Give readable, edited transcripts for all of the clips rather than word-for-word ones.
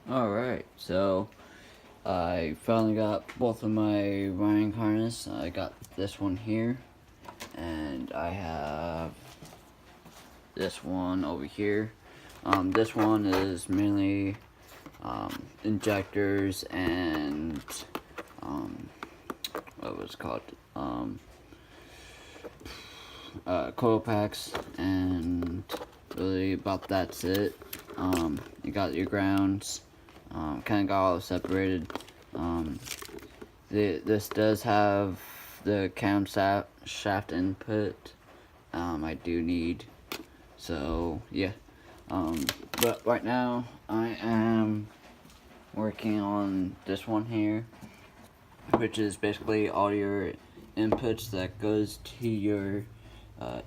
Alright, so I finally got both of my wiring harness. I got this one here, and I have this one over here. This one is mainly injectors and what was it called? Coil packs, and really about that's it. You got your grounds. Kind of got all separated. This does have the camshaft input. I do need. So yeah. But right now I am working on this one here, which is basically all your inputs that goes to your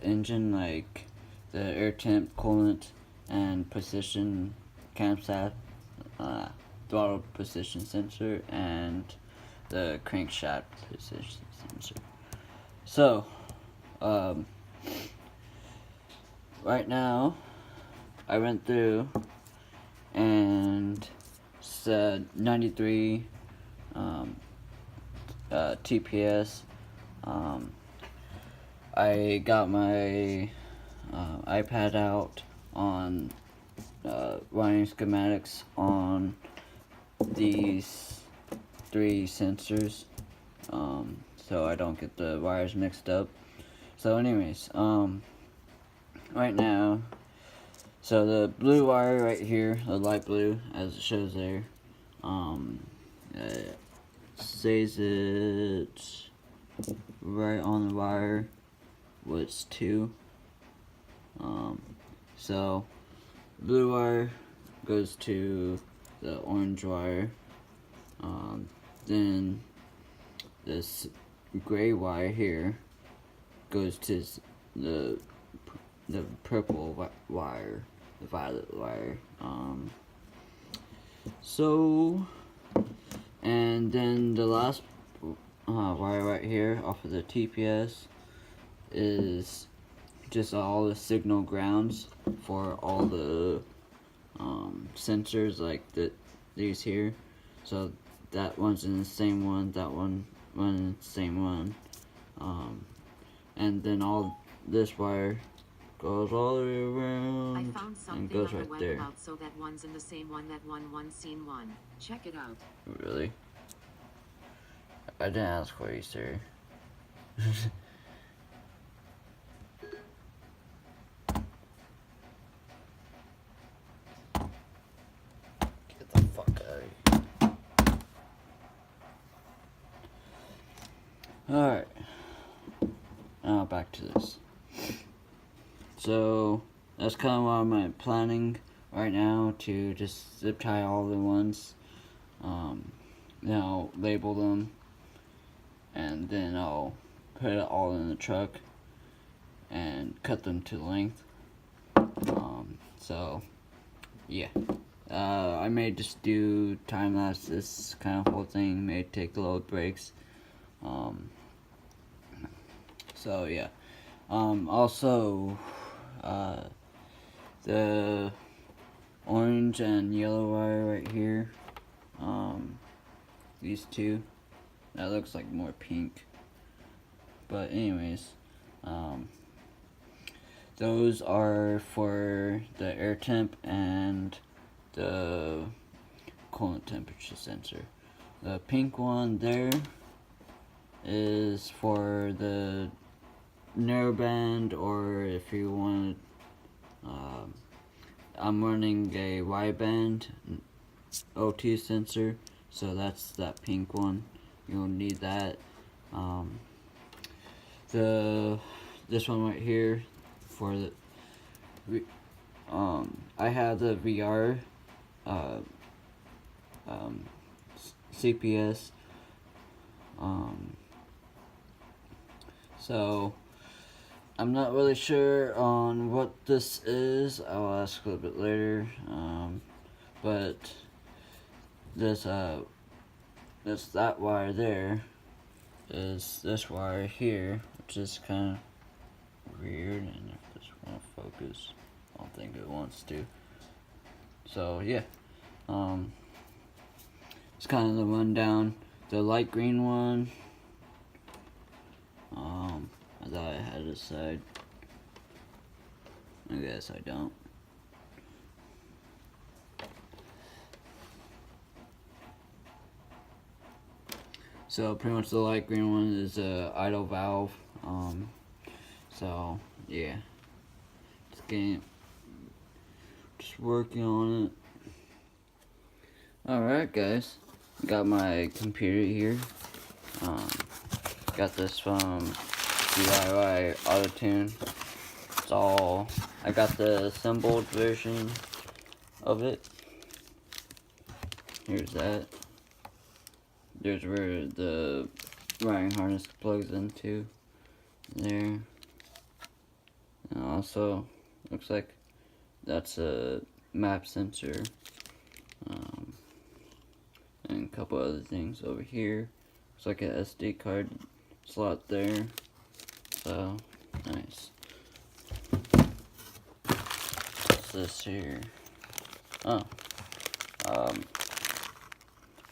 engine, like the air temp, coolant, and position camshaft, throttle position sensor, and the crankshaft position sensor. So, right now, I went through and said 93 TPS. I got my iPad out on wiring schematics on these 3 sensors, so I don't get the wires mixed up. So anyways, right now, so the blue wire right here, the light blue, as it shows there, says it right on the wire was 2. So blue wire goes to the orange wire. Then this gray wire here goes to the purple wire, the violet wire. So, and then the last wire right here off of the TPS is just all the signal grounds for all the sensors, like these here. So that one's in the same one, that one in the same one, and then all this wire goes all the way around I found something and goes on right the web there. about so that one's in the same one, that one's scene 1. Check it out. Really? I didn't ask for you, sir. Get the fuck out of here. Alright. Now back to this. So that's kind of what I'm planning right now, to just zip tie all the ones. Now label them, and then I'll put it all in the truck and cut them to length. So yeah, I may just do time lapse this kind of whole thing, may take a little breaks. So yeah, also the orange and yellow wire right here, these two, that looks like more pink, but anyways, those are for the air temp and the coolant temperature sensor. The pink one there is for the narrowband, or if you want, I'm running a wideband OT sensor, so that's that pink one. You'll need that. This one right here for the I have the VR CPS, so I'm not really sure on what this is. I'll ask a little bit later, but this that wire there is this wire here, which is kind of weird, and if this want to focus, I don't think it wants to. So yeah, kind of the rundown. The light green one, I thought I had this side. I guess I don't. So pretty much the light green one is a idle valve. So yeah, just working on it. Alright guys, got my computer here. Got this from DIY Autotune. I got the assembled version of it. Here's that. There's where the wiring harness plugs into there. And also, looks like that's a map sensor. And a couple other things over here. Looks like a SD card slot there. So, nice. What's this here? Oh.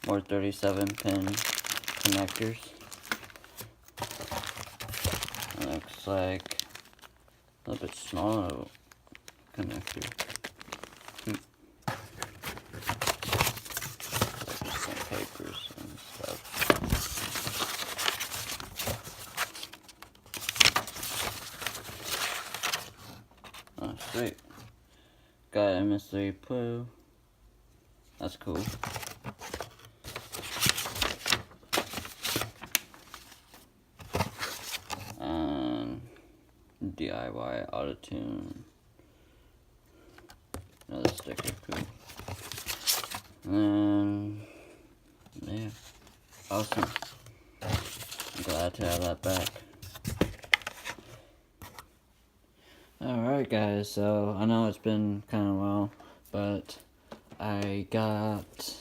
More 37-pin connectors. Looks like a little bit smaller connector. Just some papers and stuff. Oh, sweet. Got a ms3x. That's cool. And DIY Autotune. Another sticker, cool. And yeah, awesome. I'm glad to have that back. Alright guys, so I know it's been kind of a while, but I got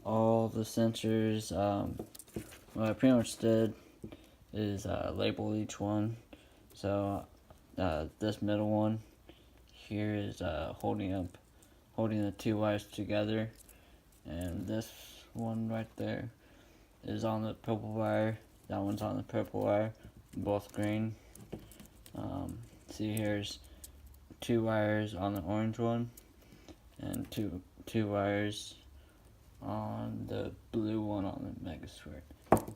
all the sensors. What I pretty much did is label each one. So this middle one here is holding the two wires together, and this one right there is on the purple wire. That one's on the purple wire, both green. See, here's two wires on the orange one, and two wires on the blue one on the Mega Squirt.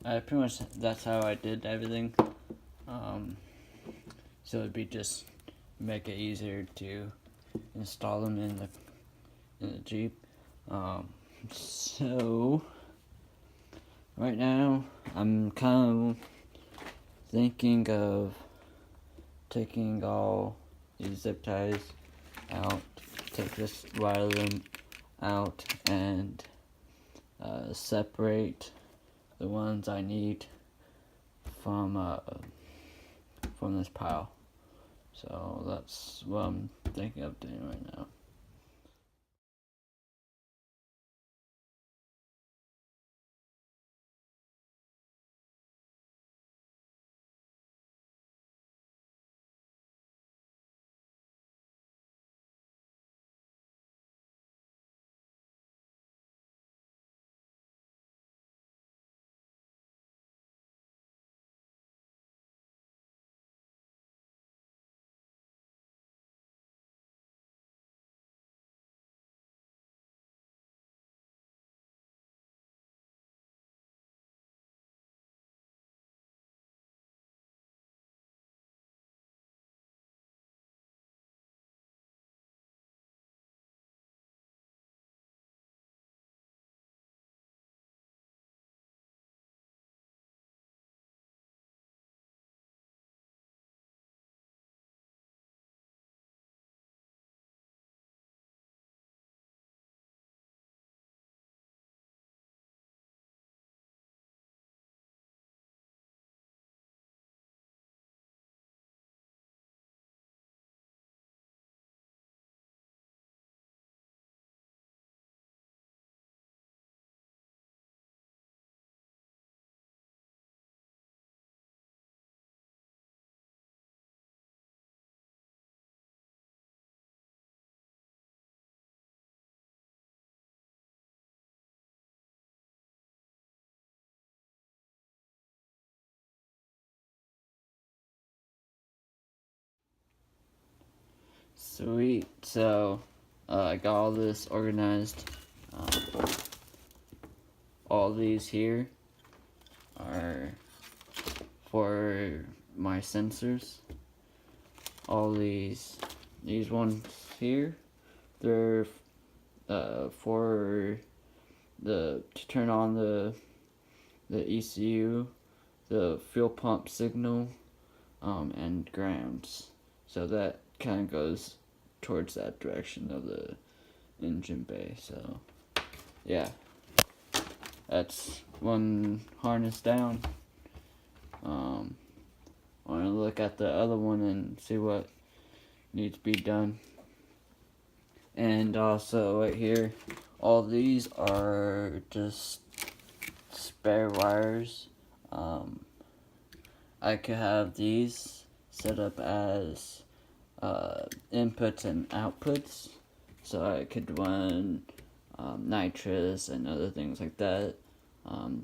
Pretty much that's how I did everything. So it'd be just make it easier to install them in the Jeep. So right now I'm kind of thinking of taking all these zip ties out, take this wire loom out, and separate the ones I need from this pile. So that's what I'm thinking of doing right now. Sweet. So I got all this organized. All these here are for my sensors. All these ones here, they're for to turn on the ECU, the fuel pump signal, and grounds. So that kind of goes towards that direction of the engine bay. So yeah, that's one harness down. I want to look at the other one and see what needs to be done. And also right here, all these are just spare wires. I could have these set up as inputs and outputs, so I could run nitrous and other things like that,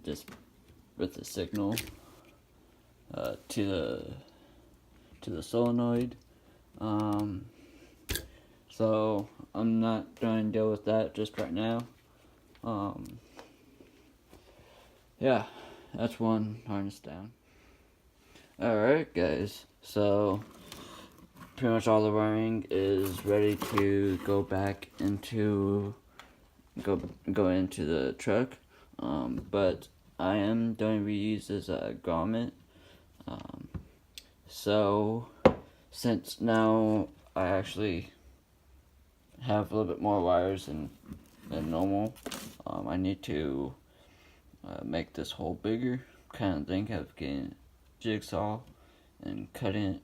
just with the signal to the solenoid. So I'm not going to deal with that just right now. Yeah, that's one harness down. Alright guys, so pretty much all the wiring is ready to go back into go into the truck, but I am going to reuse this grommet. So since now I actually have a little bit more wires than normal, I need to make this hole bigger. Kind of think of getting jigsaw and cutting it,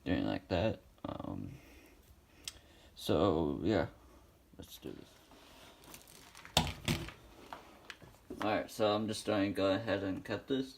doing like that. So yeah, let's do this. Alright, so I'm just going to go ahead and cut this.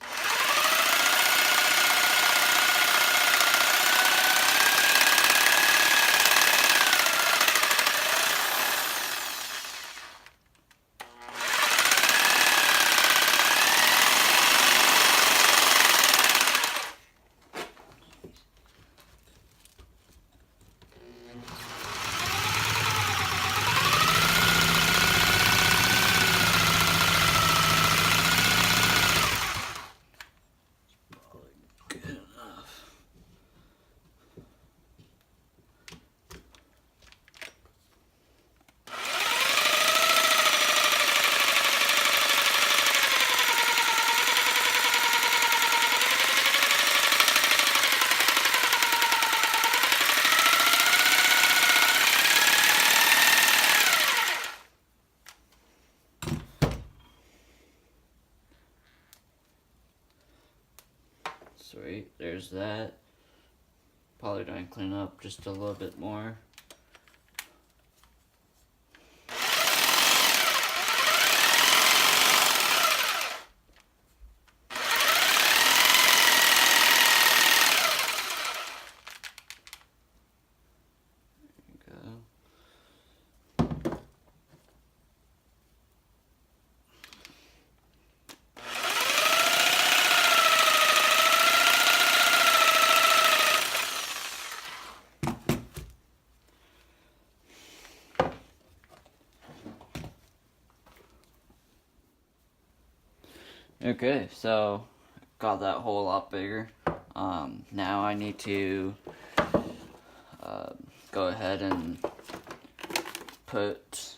Sweet, there's that. Probably going to clean up just a little bit more. There you go. Okay, so got that hole a lot bigger. Now I need to go ahead and put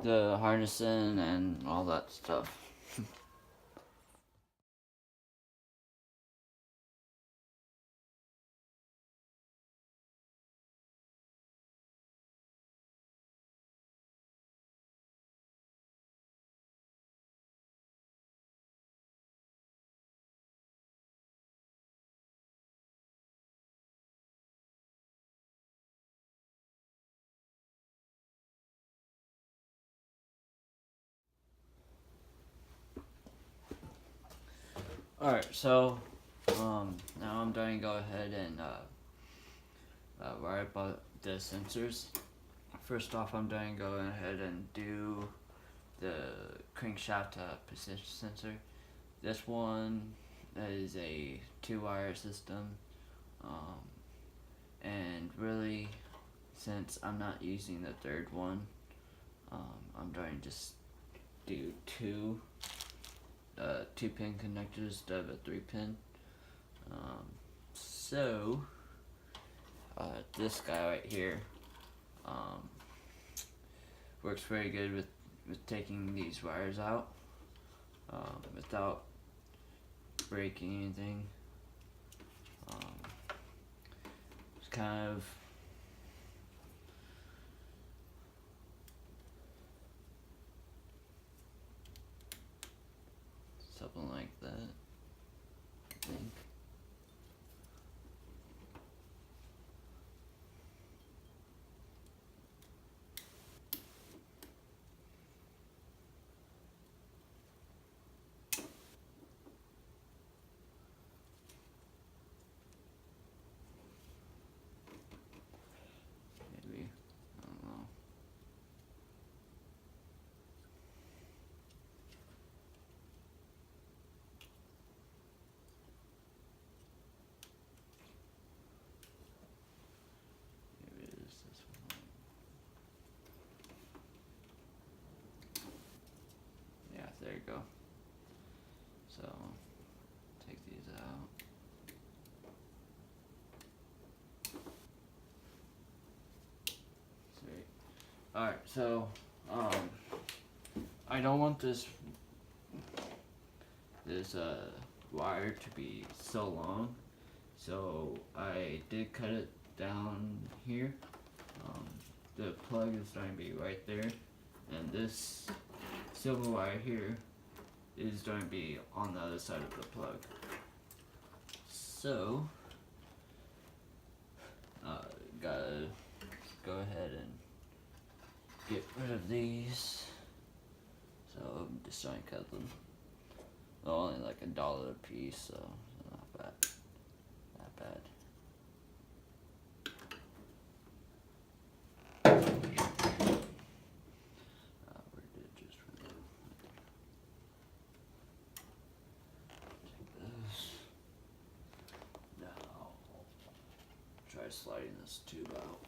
the harness in and all that stuff. Alright, so now I'm going to go ahead and wire up the sensors. First off, I'm going to go ahead and do the crankshaft position sensor. This one that is a 2-wire system, and really, since I'm not using the third one, I'm trying to just do 2-pin connectors instead of a 3-pin. So this guy right here works very good with taking these wires out without breaking anything. It's kind of something like that, I think. Maybe, I don't know. Maybe it is this one. Yeah, there you go. So, take these out. Sweet. Alright, so, I don't want this wire to be so long, so I did cut it down here. The plug is going to be right there, and this silver wire here is going to be on the other side of the plug. So, gotta go ahead and get rid of these. So I'm just trying to cut them. They're only like $1 a piece, so not bad. Not bad. Where did it just remove? Take this. Now, try sliding this tube out.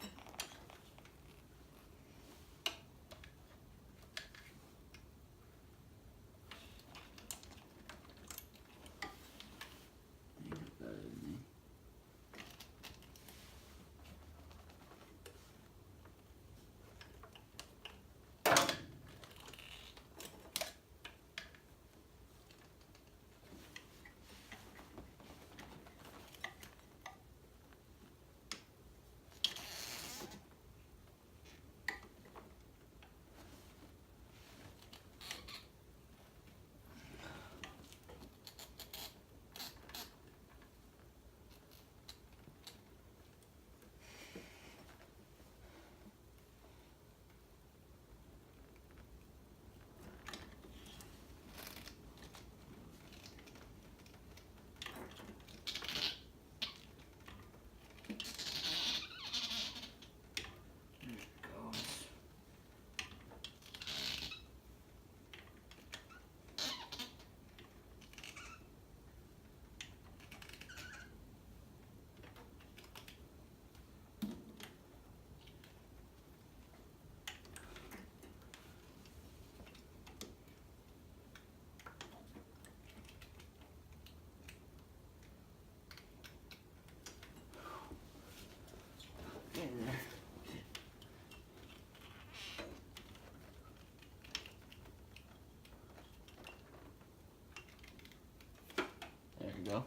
There you go.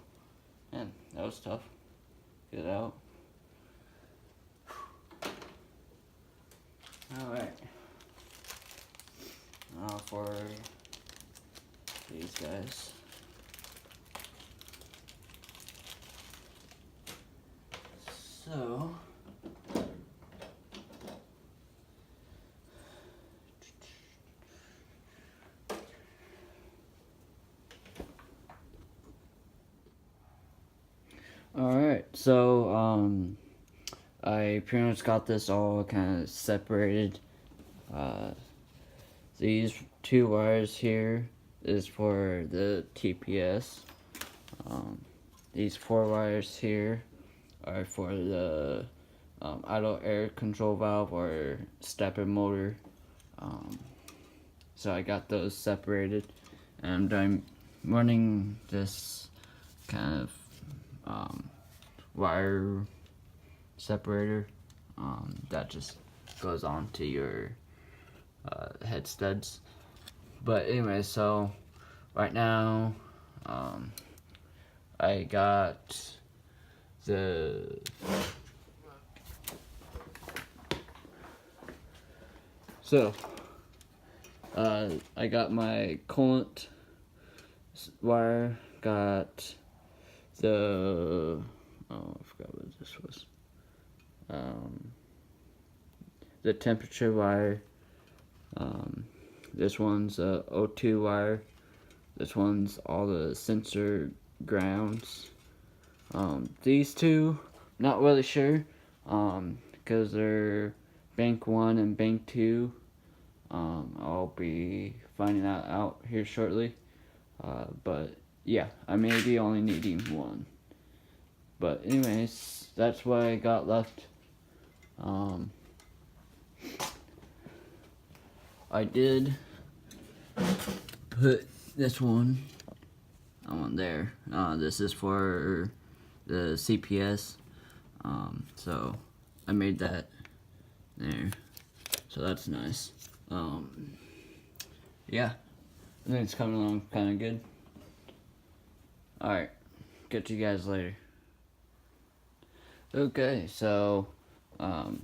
Man, that was tough. Get it out. Alright. Now for these guys. So, alright, so I pretty much got this all kind of separated. These 2 wires here is for the TPS. These 4 wires here are for the idle air control valve or stepper motor. So I got those separated, and I'm running this kind of wire separator that just goes on to your head studs. But anyway, so right now I got the I got my coolant wire, got the I forgot what this was. The temperature wire. This one's a O2 wire. This one's all the sensor grounds. These two, not really sure, because they're bank 1 and bank 2. I'll be finding that out here shortly. But yeah, I may be only needing 1. But anyways, that's what I got left. I did put this one on there. This is for the CPS. So I made that there. So that's nice. Yeah, I think it's coming along kind of good. Alright, get to you guys later. Okay, so I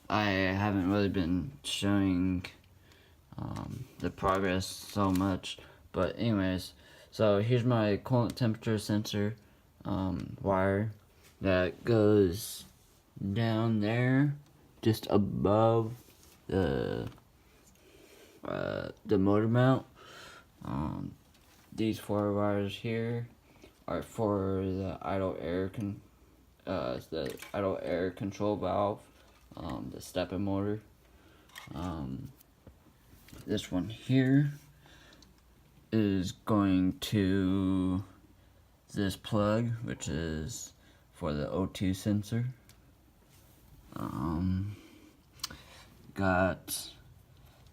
haven't really been showing the progress so much, but anyways, so here's my coolant temperature sensor wire that goes down there just above the motor mount. These 4 wires here are for the idle air control valve, the stepper motor. This one here is going to this plug, which is for the O2 sensor. Got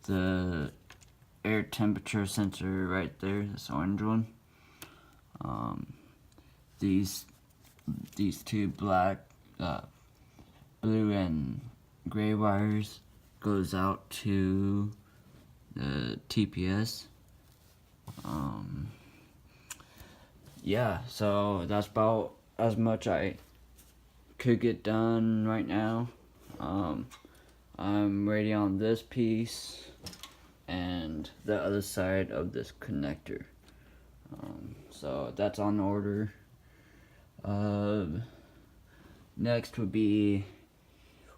the air temperature sensor right there, this orange one. These 2 black, blue and gray wires goes out to the TPS. Yeah, so that's about as much I could get done right now. I'm ready on this piece and the other side of this connector. So that's on order. Next would be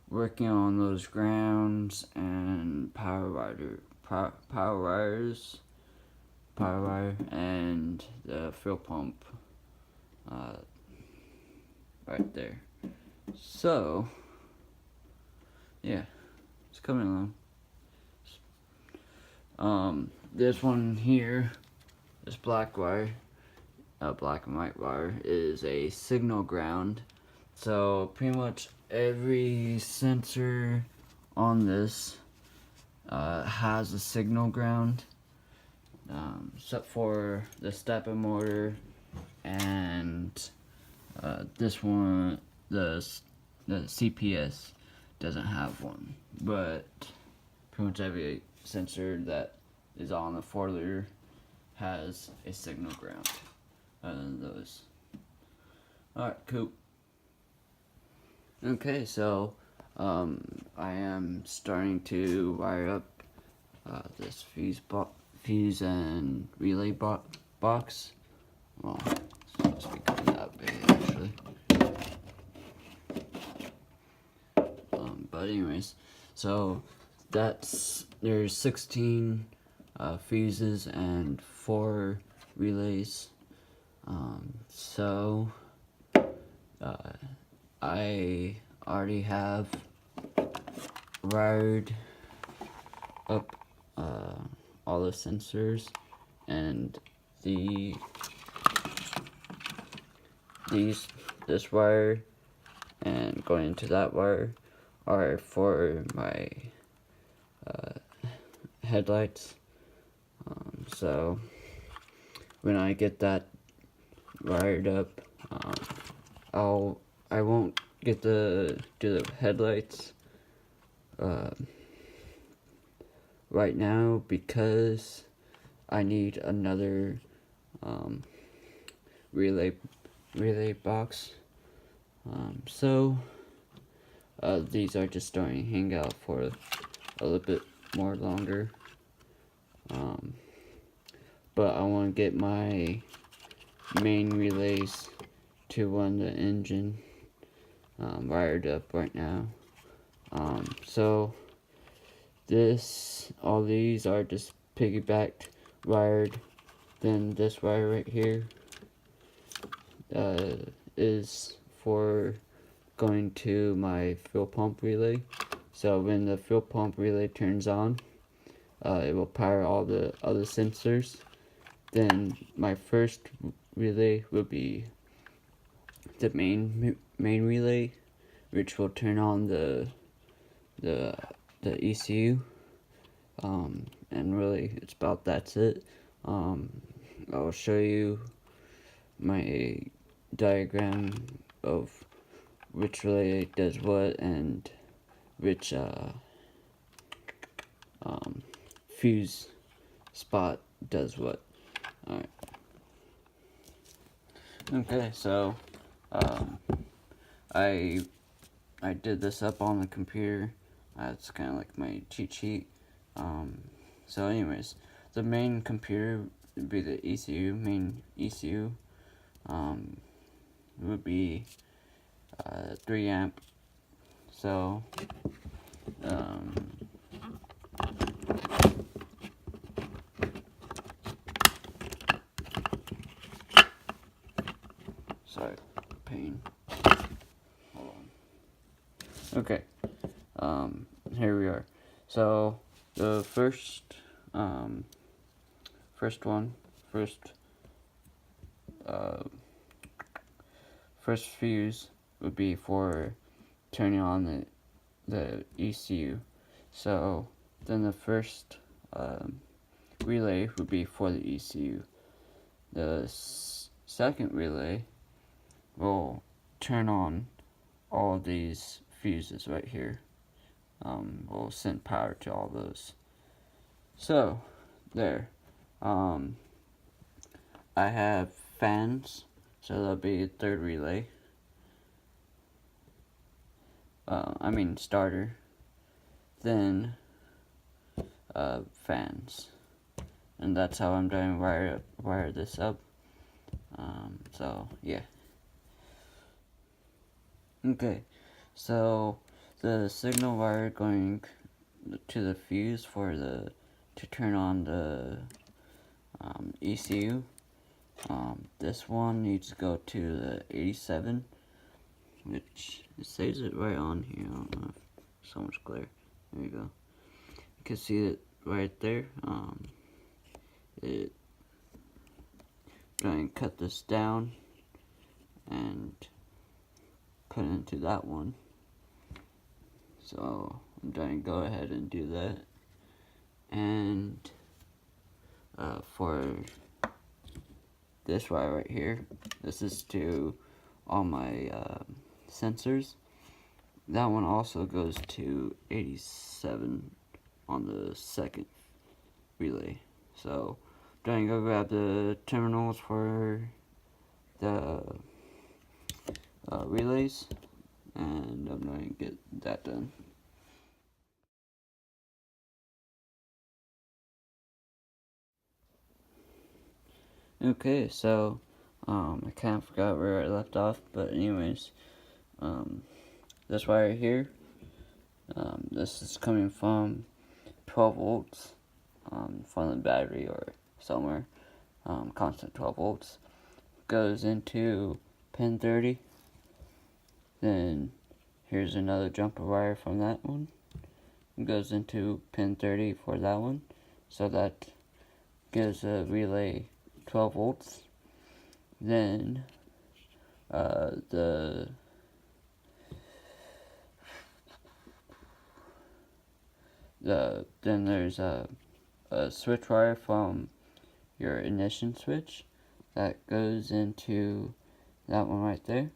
working on those grounds and power wire and the fuel pump right there. So yeah, it's coming along. This one here, this black wire, black and white wire, is a signal ground. So pretty much every sensor on this has a signal ground, except for the stepper motor and this one, the CPS doesn't have one, but pretty much every sensor that is on the 4-liter has a signal ground. Those. Alright, cool. Okay, so I am starting to wire up this fuse and relay box. Well, it's supposed to be kind of that big actually. But anyways, so there's 16 fuses and 4 relays. So I already have wired up all the sensors and the this wire and going into that wire are for my headlights. So when I get that wired up, I won't get to do the headlights right now because I need another relay box. So these are just going to hang out for a little bit more longer. But I want to get my main relays to run the engine wired up right now. So all these are just piggybacked wired. Then this wire right here is for going to my fuel pump relay. So when the fuel pump relay turns on, it will power all the other sensors. Then my first relay will be the main relay, which will turn on the ECU. And really, it's about that's it. I'll show you my diagram of which relay does what and which fuse spot does what. Alright. Okay, so I did this up on the computer. It's kind of like my cheat sheet. So anyways, the main computer would be the ECU. Main ECU would be 3 amp. So sorry, pain. Hold on. Okay. Here we are. So the first fuse would be for turning on the ECU. So then the first relay would be for the ECU. The second relay will turn on all these fuses right here. Will send power to all those. So there. I have fans, so that'll be a third relay. Starter. Then fans, and that's how I'm going to wire this up. So yeah. Okay, so the signal wire going to the fuse to turn on the ECU. This one needs to go to the 87, which it says it right on here. I don't know if so much glare. There you go. You can see it right there. Try and cut this down and put it into that one. So I'm going to go ahead and do that. And for this wire right here, this is to all my sensors. That one also goes to 87 on the second relay. So I'm going to go grab the terminals for the relays, and I'm going to get that done. Okay, so I kind of forgot where I left off, but anyways, this wire here, this is coming from 12 volts from the battery or somewhere, constant 12 volts, goes into pin 30. Then here's another jumper wire from that one, goes into pin 30 for that one, so that gives a relay 12 volts. Then then there's a switch wire from your ignition switch that goes into that one right there.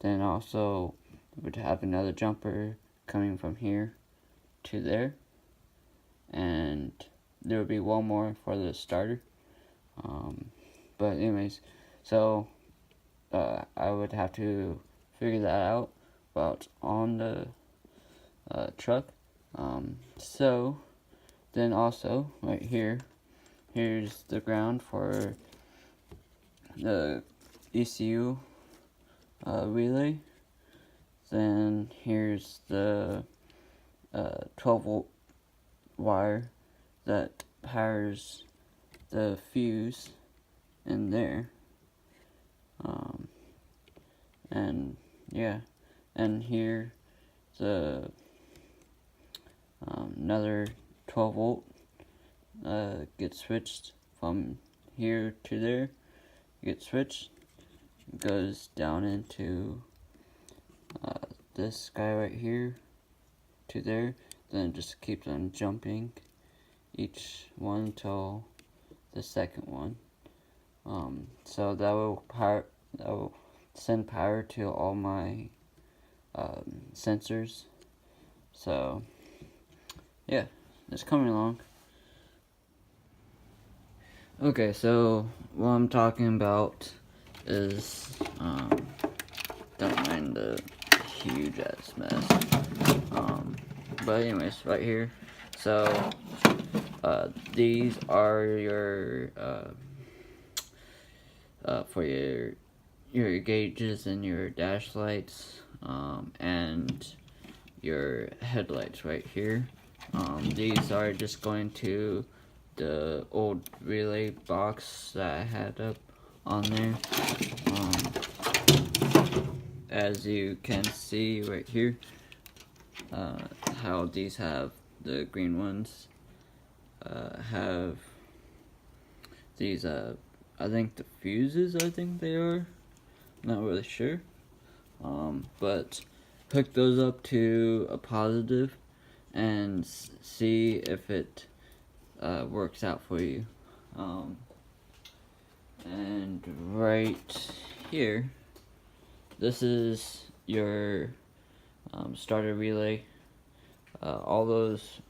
Then also you would have another jumper coming from here to there, and there would be one more for the starter. But anyways, so I would have to figure that out while it's on the truck. So then also right here, here's the ground for the ECU relay. Then here's the 12 volt wire that powers the fuse in there. And yeah, and here the another 12 volt gets switched from here to there. Gets switched, goes down into this guy right here to there. Then it just keeps on jumping each one until the second one. So that will send power to all my sensors. So yeah, it's coming along. Okay, so what I'm talking about is don't mind the huge ass mess. But anyways, right here. So these are your for your gauges and your dash lights, and your headlights right here. These are just going to the old relay box that I had up on there. As you can see right here, how these have the green ones have these I think the fuses, I think they are, not really sure, but hook those up to a positive and see if it works out for you. And right here, this is your starter relay. All those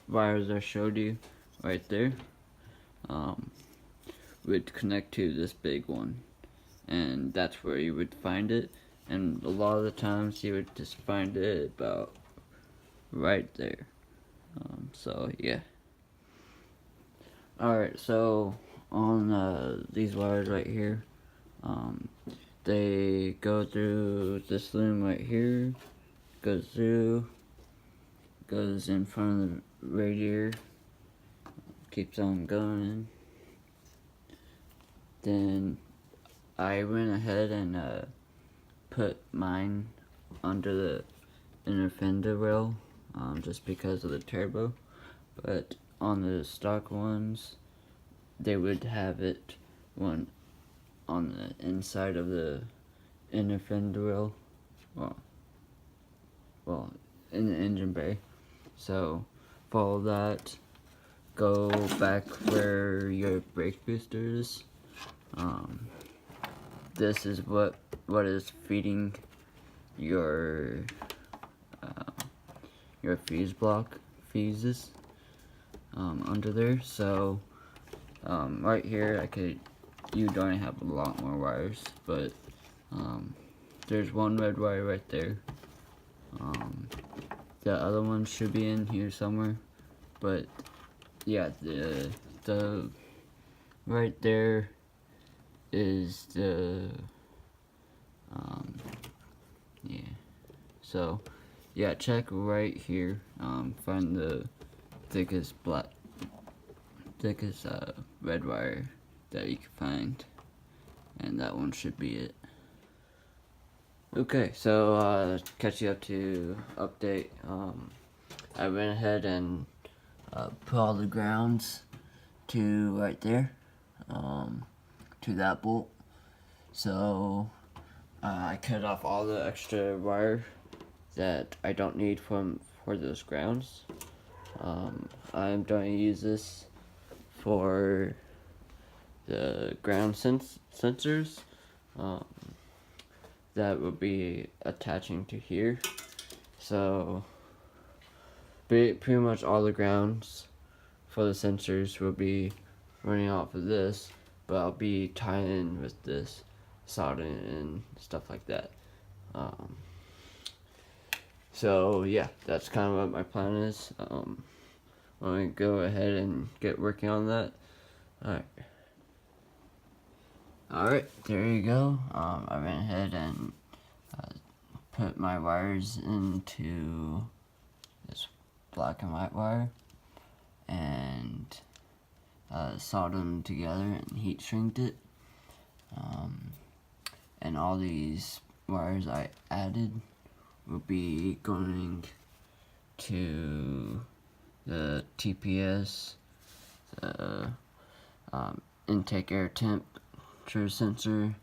wires I showed you right there would connect to this big one, and that's where you would find it. And a lot of the times you would just find it about right there. So yeah. Alright, so on these wires right here, they go through this loom right here, goes through, goes in front of the radiator, keeps on going. Then I went ahead and put mine under the inner fender rail, just because of the turbo. But on the stock ones, they would have it one on the inside of the inner fender rail, well, in the engine bay. So follow that, go back where your brake booster is. This is what is feeding your fuses under there. So right here, you don't have a lot more wires, but there's one red wire right there. The other one should be in here somewhere, but yeah, the right there is the yeah. So yeah, check right here. Find the thickest red wire that you can find, and that one should be it. Okay, so catch you up to update. I went ahead and put all the grounds to right there, to that bolt. So I cut off all the extra wire that I don't need for those grounds. I'm going to use this for the ground sensors that will be attaching to here. So pretty much all the grounds for the sensors will be running off of this, but I'll be tying in with this soldering and stuff like that. So yeah, that's kind of what my plan is. I'm gonna go ahead and get working on that. Alright, there you go. I went ahead and put my wires into this black and white wire and soldered them together and heat shrinked it. And all these wires I added will be going to the TPS, the intake air temperature sensor,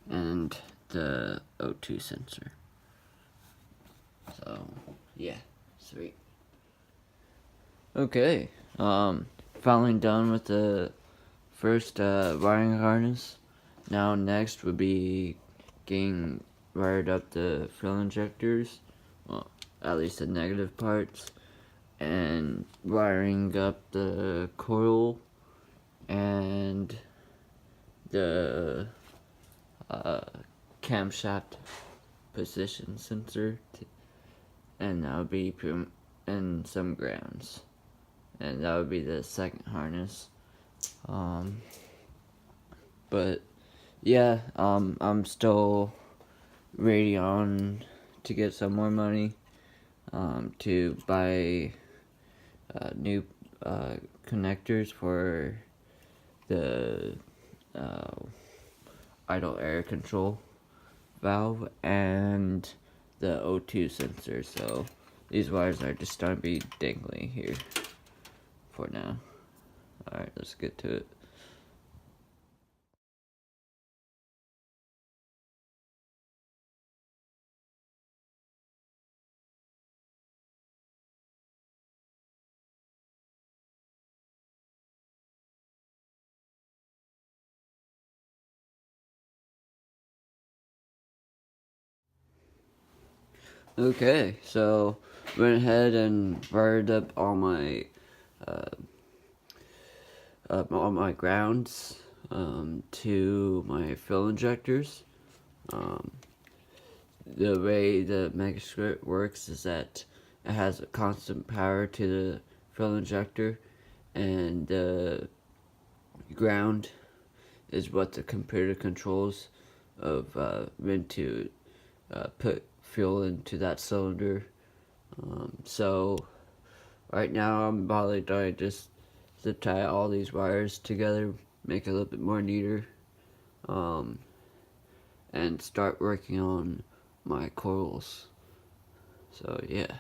and the O2 sensor. So yeah, sweet. Okay, finally done with the first wiring harness. Now next would be getting wired up the fuel injectors, well, at least the negative parts, and wiring up the coil and the camshaft position sensor, and that would be and some grounds, and that would be the second harness. But yeah, I'm still waiting on to get some more money to buy new connectors for the idle air control valve and the O2 sensor. So these wires are just going to be dangling here for now. Alright, let's get to it. Okay, so went ahead and wired up all my grounds to my fuel injectors. The way the ms3x works is that it has a constant power to the fuel injector, and the ground is what the computer controls of when to put fuel into that cylinder. So right now I'm probably trying just to tie all these wires together, make it a little bit more neater, and start working on my coils. So yeah.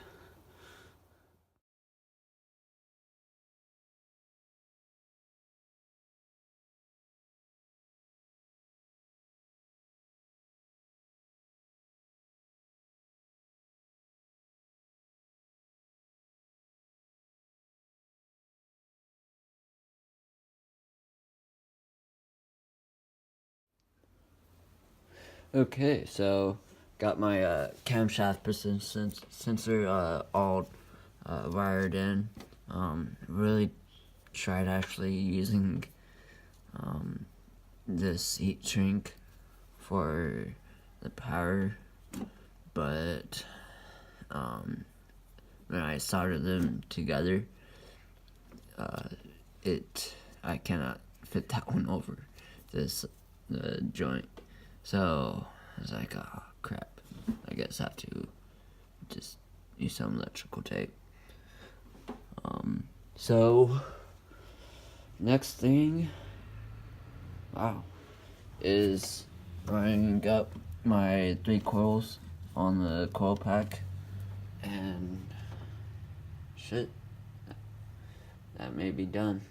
Okay, so got my camshaft position sensor all wired in. Really tried actually using this heat shrink for the power, but when I soldered them together, I cannot fit that one over this joint. So I was like, oh crap, I guess I have to just use some electrical tape. So next thing, wow, is running up my 3 coils on the coil pack, and shit, that may be done.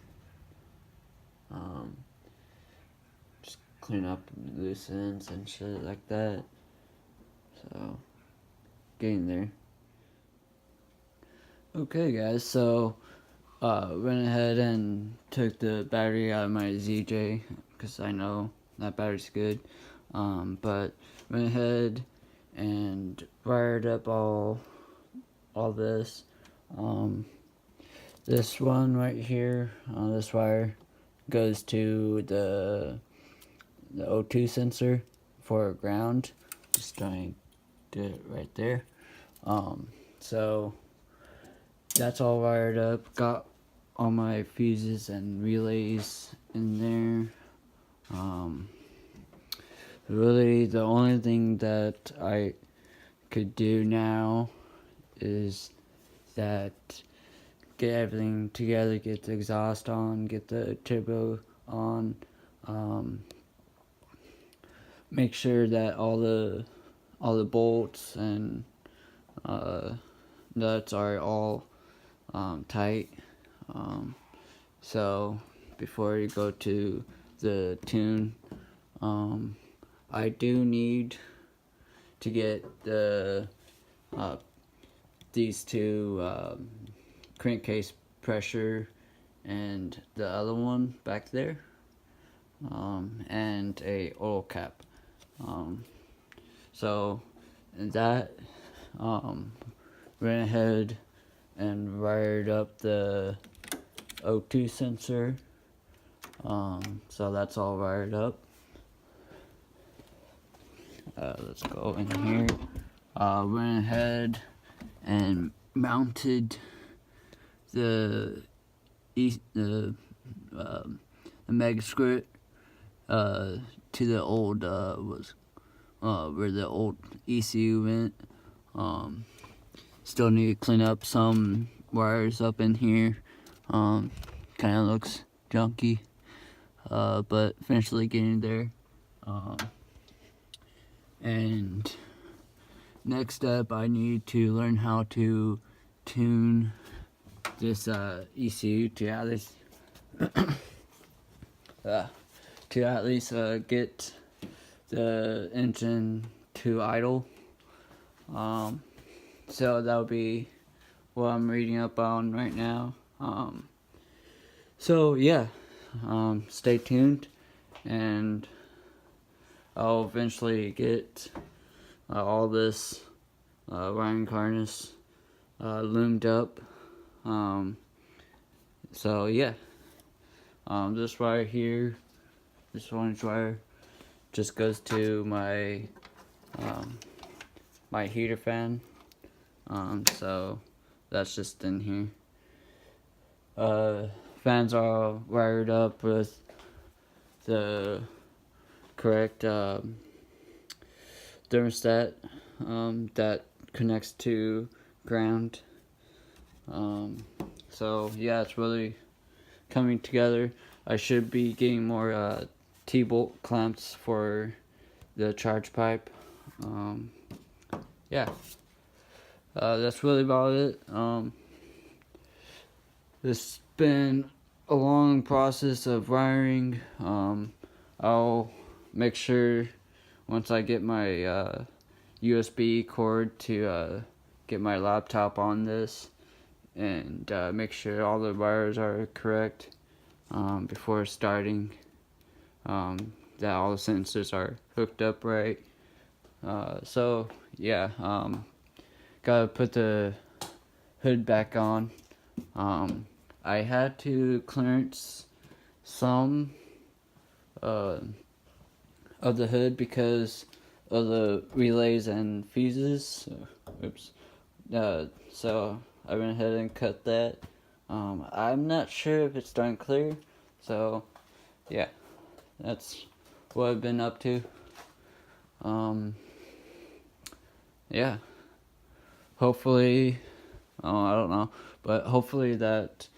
Just clean up loose ends and shit like that, So, getting there. Okay, guys, so went ahead and took the battery out of my ZJ because I know that battery's good. But went ahead and wired up all this. This one right here, this wire goes to the O2 sensor for ground. Just trying to do it right there. So that's all wired up. Got all my fuses and relays in there. Really, the only thing that I could do now is that get everything together, get the exhaust on, get the turbo on, make sure that all the bolts and nuts are all tight. So before you go to the tune, I do need to get the these two crankcase pressure and the other one back there, and a oil cap. So that went ahead and wired up the O2 sensor. So that's all wired up. Let's go in here. Went ahead and mounted the ms3x to the old where the old ECU went. Still need to clean up some wires up in here. Kind of looks junky, but eventually getting there. And next up, I need to learn how to tune this ECU to at least get the engine to idle. So that'll be what I'm reading up on right now. So yeah, stay tuned, and I'll eventually get all this wiring harness loomed up. So yeah, this wire here, this orange wire, just goes to my my heater fan. So that's just in here. Fans are wired up with the correct thermostat that connects to ground. So yeah, it's really coming together. I should be getting more T-bolt clamps for the charge pipe. Yeah, that's really about it. It's been a long process of wiring. I'll make sure once I get my USB cord to get my laptop on this, and make sure all the wires are correct before starting, that all the sensors are hooked up right. So yeah, gotta put the hood back on. I had to clearance some of the hood because of the relays and fuses. Oops. So I went ahead and cut that. I'm not sure if it's done clear. So yeah, that's what I've been up to. Yeah. Hopefully, I don't know, but hopefully that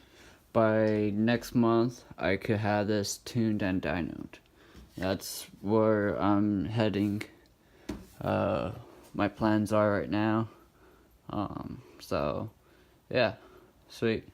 by next month I could have this tuned and dynoed. That's where I'm heading. My plans are right now. So yeah, sweet.